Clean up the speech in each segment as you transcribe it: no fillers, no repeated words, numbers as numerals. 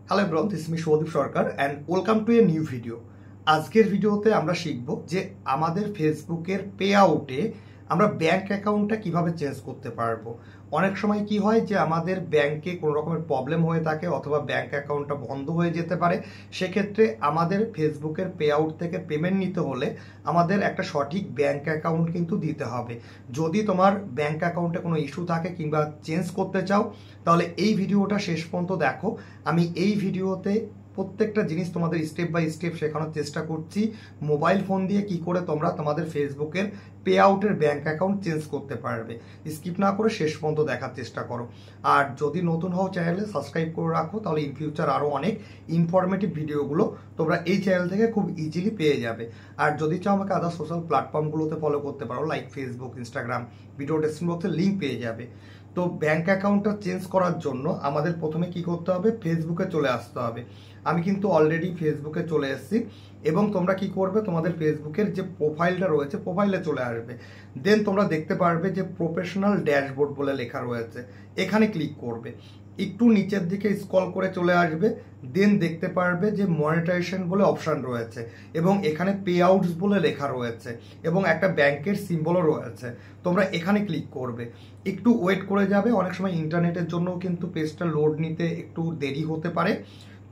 Hello everyone, this is me Subhadeep Sarkar and welcome to a new video. আজকের ভিডিওতে আমরা শিখব যে আমাদের ফেসবুকের পে আউটে আমরা ব্যাংক অ্যাকাউন্টটা কিভাবে চেঞ্জ করতে পারবো। অনেক সময় কি হয় যে আমাদের ব্যাংকে কোনো রকমের প্রবলেম হয়ে থাকে অথবা ব্যাংক অ্যাকাউন্টটা বন্ধ হয়ে যেতে পারে। সেক্ষেত্রে আমাদের ফেসবুকের পে আউট থেকে পেমেন্ট নিতে হলে আমাদের একটা সঠিক ব্যাংক অ্যাকাউন্ট কিন্তু দিতে হবে। যদি তোমার ব্যাংক অ্যাকাউন্টে কোনো ইস্যু থাকে কিংবা চেঞ্জ করতে চাও তাহলে এই ভিডিওটা শেষ পর্যন্ত দেখো। আমি এই ভিডিওতে প্রত্যেকটা জিনিস তোমাদের স্টেপ বাই স্টেপ শেখানোর চেষ্টা করছি। মোবাইল ফোন দিয়ে কি করে তোমরা তোমাদের ফেসবুকের পে আউটের ব্যাংক অ্যাকাউন্ট চেঞ্জ করতে পারবে। স্কিপ না করে শেষ পর্যন্ত দেখার চেষ্টা করো। আর যদি নতুন হও চ্যানেলে সাবস্ক্রাইব করে রাখো, তাহলে ইন ফিউচার আরও অনেক ইনফরমেটিভ ভিডিওগুলো তোমরা এই চ্যানেল থেকে খুব ইজিলি পেয়ে যাবে। আর যদি চাও আমাকে আদার সোশ্যাল প্ল্যাটফর্মগুলোতে ফলো করতে পারো, like Facebook, Instagram, video description বক্সে লিঙ্ক পেয়ে যাবে। তো ব্যাংক অ্যাকাউন্টটা চেঞ্জ করার জন্য আমাদের প্রথমে কি করতে হবে, ফেসবুকে চলে আসতে হবে। আমি কিন্তু অলরেডি ফেসবুকে চলে এসেছি এবং তোমরা কি করবে, তোমাদের ফেসবুকের যে প্রোফাইলটা রয়েছে প্রোফাইলে চলে আসবে। দেন তোমরা দেখতে পারবে যে প্রফেশনাল ড্যাশবোর্ড বলে লেখা রয়েছে, এখানে ক্লিক করবে। একটু নিচের দিকে স্ক্রল করে চলে আসবে। দেন দেখতে পারবে যে মনিটাইজেশন বলে অপশন রয়েছে এবং এখানে পে আউটস বলে লেখা রয়েছে এবং একটা ব্যাংকের সিম্বলও রয়েছে। তোমরা এখানে ক্লিক করবে, একটু ওয়েট করে যাবে। অনেক সময় ইন্টারনেটের জন্য কিন্তু পেজটা লোড নিতে একটু দেরি হতে পারে।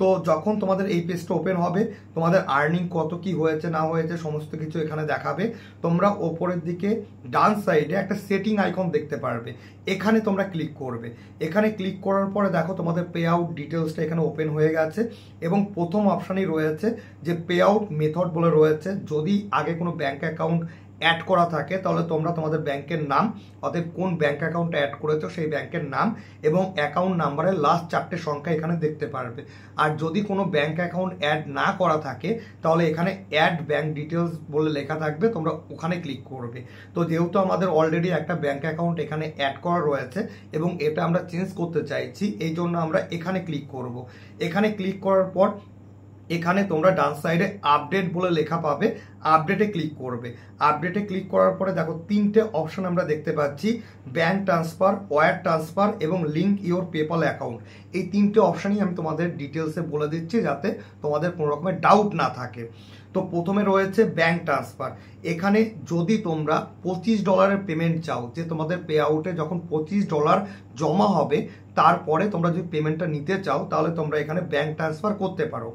তো যখন তোমাদের এই পেজটা ওপেন হবে, তোমাদের আর্নিং কত কি হয়েছে না হয়েছে সমস্ত কিছু এখানে দেখাবে। তোমরা ওপরের দিকে ডান সাইডে একটা সেটিং আইকন দেখতে পারবে, এখানে তোমরা ক্লিক করবে। এখানে ক্লিক করার পরে দেখো তোমাদের পে আউট ডিটেলসটা এখানে ওপেন হয়ে গেছে এবং প্রথম অপশানই রয়েছে যে পে আউট মেথড বলে রয়েছে। যদি আগে কোনো ব্যাংক অ্যাকাউন্ট অ্যাড করা থাকে তাহলে তোমরা তোমাদের ব্যাংকের নাম, অতএব কোন ব্যাংক অ্যাকাউন্ট অ্যাড করেছো সেই ব্যাংকের নাম এবং অ্যাকাউন্ট নাম্বারের লাস্ট 4টে সংখ্যা এখানে দেখতে পারবে। আর যদি কোনো ব্যাংক অ্যাকাউন্ট অ্যাড না করা থাকে তাহলে এখানে অ্যাড ব্যাংক ডিটেলস বলে লেখা থাকবে, তোমরা ওখানে ক্লিক করবে। তো যেহেতু আমাদের অলরেডি একটা ব্যাংক অ্যাকাউন্ট এখানে অ্যাড করা রয়েছে এবং এটা আমরা চেঞ্জ করতে চাইছি, এই জন্য আমরা এখানে ক্লিক করব। এখানে ক্লিক করার পর এখানে তোমরা ডান সাইডে আপডেট বলে লেখা পাবে, আপডেটে ক্লিক করবে। আপডেটে ক্লিক করার পরে দেখো 3টে অপশন আমরা দেখতে পাচ্ছি, ব্যাংক ট্রান্সফার, ওয়্যার ট্রান্সফার এবং লিঙ্ক ইওর পেপাল অ্যাকাউন্ট। এই 3টে অপশনই আমি তোমাদের ডিটেলসে বলে দিচ্ছি যাতে তোমাদের কোনো রকমের ডাউট না থাকে। তো প্রথমে রয়েছে ব্যাংক ট্রান্সফার। এখানে যদি তোমরা $25 পেমেন্ট চাও, যে তোমাদের পে আউটে যখন $25 জমা হবে তারপরে তোমরা যদি পেমেন্টটা নিতে চাও তাহলে তোমরা এখানে ব্যাংক ট্রান্সফার করতে পারো।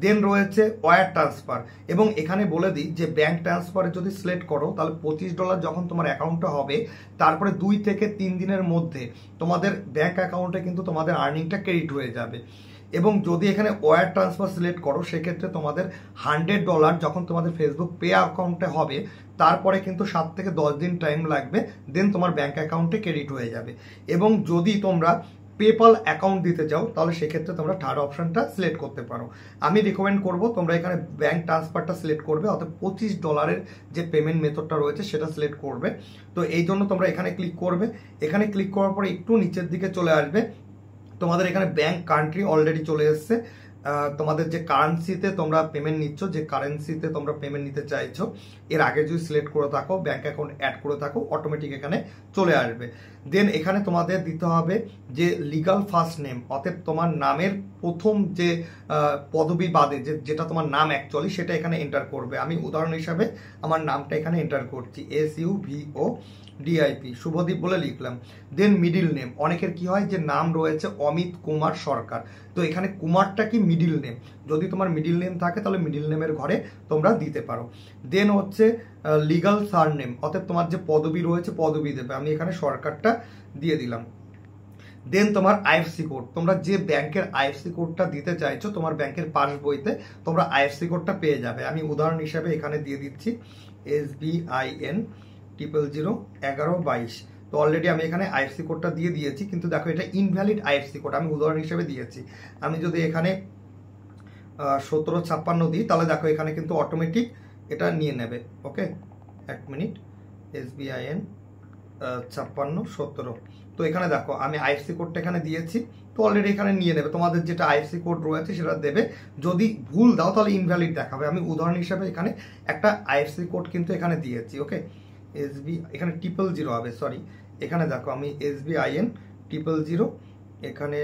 দেন রয়েছে ওয়্যার ট্রান্সফার এবং এখানে বলে দিই যে ব্যাংক ট্রান্সফারে যদি সিলেক্ট করো তাহলে $25 যখন তোমার অ্যাকাউন্টে হবে তারপরে 2 থেকে 3 দিনের মধ্যে তোমাদের ব্যাংক অ্যাকাউন্টে কিন্তু তোমাদের আর্নিংটা ক্রেডিট হয়ে যাবে। এবং যদি এখানে ওয়্যার ট্রান্সফার সিলেক্ট করো সেক্ষেত্রে তোমাদের $100 যখন তোমাদের ফেসবুক পে অ্যাকাউন্টে হবে তারপরে কিন্তু 7 থেকে 10 দিন টাইম লাগবে, দেন তোমার ব্যাংক অ্যাকাউন্টে ক্রেডিট হয়ে যাবে। এবং যদি তোমরা পেপাল অ্যাকাউন্ট দিতে চাও তাহলে সেক্ষেত্রে তোমরা থার্ড অপশনটা সিলেক্ট করতে পারো। আমি রিকমেন্ড করব তোমরা এখানে ব্যাংক ট্রান্সফারটা সিলেক্ট করবে, অর্থাৎ $25 যে পেমেন্ট মেথডটা রয়েছে সেটা সিলেক্ট করবে। তো এই জন্য তোমরা এখানে ক্লিক করবে। এখানে ক্লিক করার পরে একটু নিচের দিকে চলে আসবে, তোমাদের এখানে ব্যাংক কান্ট্রি অলরেডি চলে এসছে। তোমাদের যে কারেন্সিতে তোমরা পেমেন্ট নিচ্ছ, যে কারেন্সিতে তোমরা পেমেন্ট নিতে চাইছো, এর আগে যদি সিলেক্ট করে থাকো, ব্যাংক অ্যাকাউন্ট অ্যাড করে থাকো, অটোমেটিক এখানে চলে আসবে। দেন এখানে তোমাদের দিতে হবে যে লিগাল ফার্স্ট নেম, অর্থাৎ তোমার নামের প্রথম যে পদবী বাদে যেটা তোমার নাম অ্যাকচুয়ালি সেটা এখানে এন্টার করবে। আমি উদাহরণ হিসাবে আমার নামটা এখানে এন্টার করছি, SUVODIP, শুভদীপ বলে লিখলাম। দেন মিডিল নেম, অনেকের কি হয় যে নাম রয়েছে অমিত কুমার সরকার, তো এখানে কুমারটা কি মিডিল নেম, যদি তোমার মিডিল নেম থাকে তাহলে মিডিল নেমের ঘরে তোমরা দিতে পারো। দেন হচ্ছে লিগাল সারনেম, অর্থাৎ তোমার যে পদবী রয়েছে পদবী দেবে, আমি এখানে সরকারটা দিয়ে দিলাম। দেন তোমার আইএফসি কোড, তোমরা যে ব্যাংকের আইএফসি কোডটা দিতে চাইছো তোমার ব্যাংকের পাস বইতে তোমরা আইএফসি কোডটা পেয়ে যাবে। আমি উদাহরণ হিসাবে এখানে দিয়ে দিচ্ছি SBIN 0001122। তো অলরেডি আমি এখানে আইএফসি কোডটা দিয়ে দিয়েছি, কিন্তু দেখো এটা ইনভ্যালিড আইএফসি কোড, আমি উদাহরণ হিসেবে দিয়েছি। আমি যদি এখানে 1756 দিই তাহলে দেখো এখানে কিন্তু অটোমেটিক এটা নিয়ে নেবে। ওকে, 1 মিনিট, SBIN 5617। তো এখানে দেখো আমি আইএফসি কোডটা এখানে দিয়েছি, তো অলরেডি এখানে নিয়ে নেবে। তোমাদের যেটা আইএফসি কোড রয়েছে সেটা দেবে, যদি ভুল দাও তাহলে ইনভ্যালিড দেখাবে। আমি উদাহরণ হিসাবে এখানে একটা আইএফসি কোড কিন্তু এখানে দিয়েছি। ওকে, এখানে 000 হবে, সরি, এখানে দেখো আমি SBIN 000 এখানে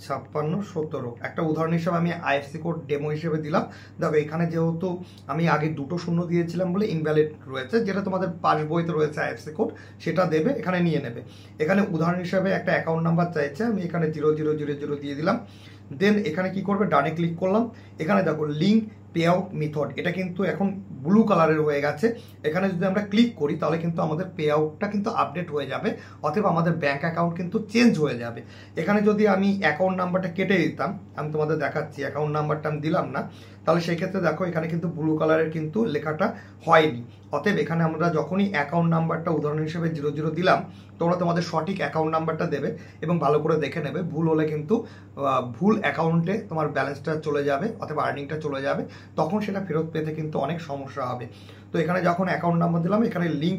5617 একটা উদাহরণ হিসেবে আমি আইএফসি কোড ডেমো হিসেবে দিলাম। দেখো এখানে যেহেতু আমি আগে 2টো শূন্য দিয়েছিলাম বলে ইনভ্যালিড রয়েছে, যেটা তোমাদের পাস বইতে রয়েছে আইএফসি কোড, সেটা দেবে, এখানে নিয়ে নেবে। এখানে উদাহরণ হিসেবে একটা অ্যাকাউন্ট নাম্বার চাইছে, আমি এখানে 0000 দিয়ে দিলাম। দেন এখানে কি করবে, ডানে ক্লিক করলাম। এখানে দেখো লিঙ্ক পে আউট মেথড, এটা কিন্তু এখন ব্লু কালারের হয়ে গেছে। এখানে যদি আমরা ক্লিক করি তাহলে কিন্তু আমাদের পে আউটটা কিন্তু আপডেট হয়ে যাবে, অতএব আমাদের ব্যাংক অ্যাকাউন্ট কিন্তু চেঞ্জ হয়ে যাবে। এখানে যদি আমি অ্যাকাউন্ট নাম্বারটা কেটে দিতাম, আমি তোমাদের দেখাচ্ছি, অ্যাকাউন্ট নাম্বারটা আমি দিলাম না, তাহলে সেই ক্ষেত্রে দেখো এখানে কিন্তু ব্লু কালারের কিন্তু লেখাটা হয়নি। অতএব এখানে আমরা যখনই অ্যাকাউন্ট নাম্বারটা উদাহরণ হিসেবে 00 দিলাম, তোমরা তোমাদের সঠিক অ্যাকাউন্ট নাম্বারটা দেবে এবং ভালো করে দেখে নেবে। ভুল হলে কিন্তু ভুল অ্যাকাউন্টে তোমার ব্যালেন্সটা চলে যাবে, অথবা আর্নিংটা চলে যাবে, তখন সেটা ফেরত পেতে কিন্তু অনেক সমস্যা হবে। তো এখানে যখন অ্যাকাউন্ট নাম্বার দিলাম, এখানে লিঙ্ক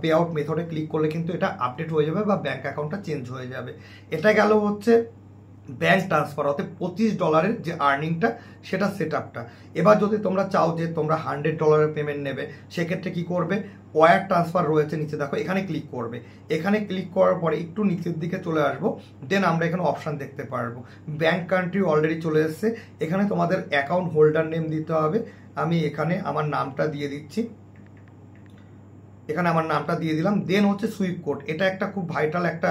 পে আউট মেথডে ক্লিক করলে কিন্তু এটা আপডেট হয়ে যাবে বা ব্যাংক অ্যাকাউন্টটা চেঞ্জ হয়ে যাবে। এটা গেল হচ্ছে ব্যাংক ট্রান্সফার, অর্থাৎ $25 যে আর্নিংটা, সেটা সেট আপটা। এবার যদি তোমরা চাও যে তোমরা $100 পেমেন্ট নেবে, সেক্ষেত্রে কি করবে, ওয়্যার ট্রান্সফার রয়েছে নিচে দেখো, এখানে ক্লিক করবে। এখানে ক্লিক করার পরে একটু নিচের দিকে চলে আসবো, দেন আমরা এখানে অপশান দেখতে পারবো। ব্যাংক কান্ট্রি অলরেডি চলে এসছে। এখানে তোমাদের অ্যাকাউন্ট হোল্ডার নেম দিতে হবে। আমি এখানে আমার নামটা দিয়ে দিচ্ছি, এখানে আমার নামটা দিয়ে দিলাম। দেন হচ্ছে সুইপ কোড, এটা একটা খুব ভাইটাল একটা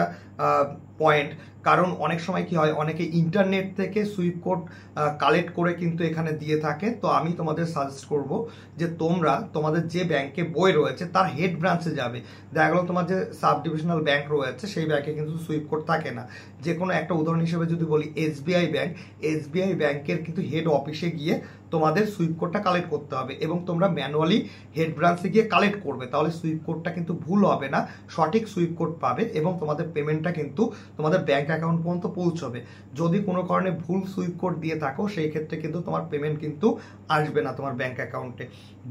পয়েন্ট, কারণ অনেক সময় কি হয়, অনেকে ইন্টারনেট থেকে সুইপ কোড কালেক্ট করে কিন্তু এখানে দিয়ে থাকে। তো আমি তোমাদের সাজেস্ট করব যে তোমরা তোমাদের যে ব্যাংকে বই রয়েছে তার হেড ব্রাঞ্চে যাবে। দেখা গেলো তোমার যে সাব ডিভিশনাল ব্যাংক রয়েছে সেই ব্যাংকে কিন্তু সুইপ কোড থাকে না। যে কোনো একটা উদাহরণ হিসেবে যদি বলি এসবিআই ব্যাংক, এসবিআই ব্যাংকের কিন্তু হেড অফিসে গিয়ে তোমাদের সুইপ কোডটা কালেক্ট করতে হবে এবং তোমরা ম্যানুয়ালি হেড ব্রাঞ্চে গিয়ে কালেক্ট করবে, তাহলে সুইপ কোডটা কিন্তু ভুল হবে না, সঠিক সুইপ কোড পাবে এবং তোমাদের পেমেন্টটা কিন্তু তোমাদের ব্যাংক অ্যাকাউন্ট পর্যন্ত পৌঁছবে। যদি কোনো কারণে ভুল সুইপ কোড দিয়ে থাকো, সেই ক্ষেত্রে কিন্তু তোমার পেমেন্ট কিন্তু আসবে না তোমার ব্যাংক অ্যাকাউন্টে।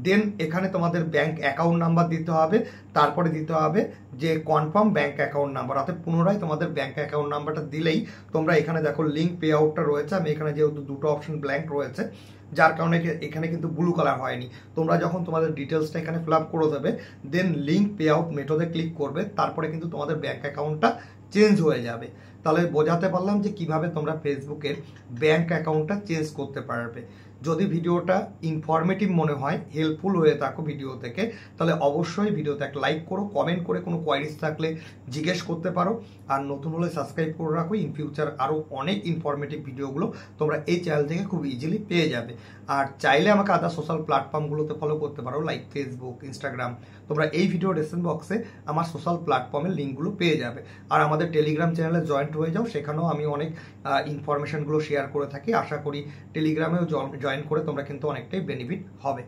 দেন এখানে তোমাদের ব্যাংক অ্যাকাউন্ট নাম্বার দিতে হবে, তারপরে দিতে হবে যে কনফার্ম ব্যাংক অ্যাকাউন্ট নাম্বার, অর্থাৎ পুনরায় তোমাদের ব্যাংক অ্যাকাউন্ট নাম্বারটা দিলেই তোমরা এখানে দেখো লিঙ্ক পে আউটটা রয়েছে। আমি এখানে যেহেতু 2টো অপশন ব্ল্যাঙ্ক রয়েছে, যার কারণে এখানে কিন্তু ব্লু কালার হয়নি। তোমরা যখন তোমাদের ডিটেলসটা এখানে ফিল আপ করে দেবে, দেন লিঙ্ক পে আউট মেথডে ক্লিক করবে, তারপরে কিন্তু তোমাদের ব্যাংক অ্যাকাউন্টটা চেঞ্জ হয়ে যাবে। তাহলে বোঝাতে পারলাম যে কিভাবে তোমরা ফেসবুকের ব্যাংক অ্যাকাউন্টটা চেঞ্জ করতে পারবে। যদি ভিডিওটা ইনফরমেটিভ মনে হয়, হেল্পফুল হয়ে থাকো ভিডিও থেকে, তাহলে অবশ্যই ভিডিওতে একটা লাইক করো, কমেন্ট করে কোনো কোয়ারিজ থাকলে জিজ্ঞেস করতে পারো। আর নতুন হলে সাবস্ক্রাইব করে রাখো, ইন ফিউচার আরও অনেক ইনফরমেটিভ ভিডিওগুলো তোমরা এই চ্যানেল থেকে খুব ইজিলি পেয়ে যাবে। আর চাইলে আমাকে আদার সোশ্যাল প্ল্যাটফর্মগুলোতে ফলো করতে পারো, লাইক ফেসবুক, ইনস্টাগ্রাম। তোমরা এই ভিডিও ডেসক্রিপশন বক্সে আমার সোশ্যাল প্ল্যাটফর্মের লিঙ্কগুলো পেয়ে যাবে। আর আমাদের টেলিগ্রাম চ্যানেলে জয়েন্ট হয়ে যাও, সেখানেও আমি অনেক ইনফরমেশনগুলো শেয়ার করে থাকি। আশা করি টেলিগ্রামেও জয়েন করে তোমরা কিন্তু অনেকটাই বেনিফিট হবে।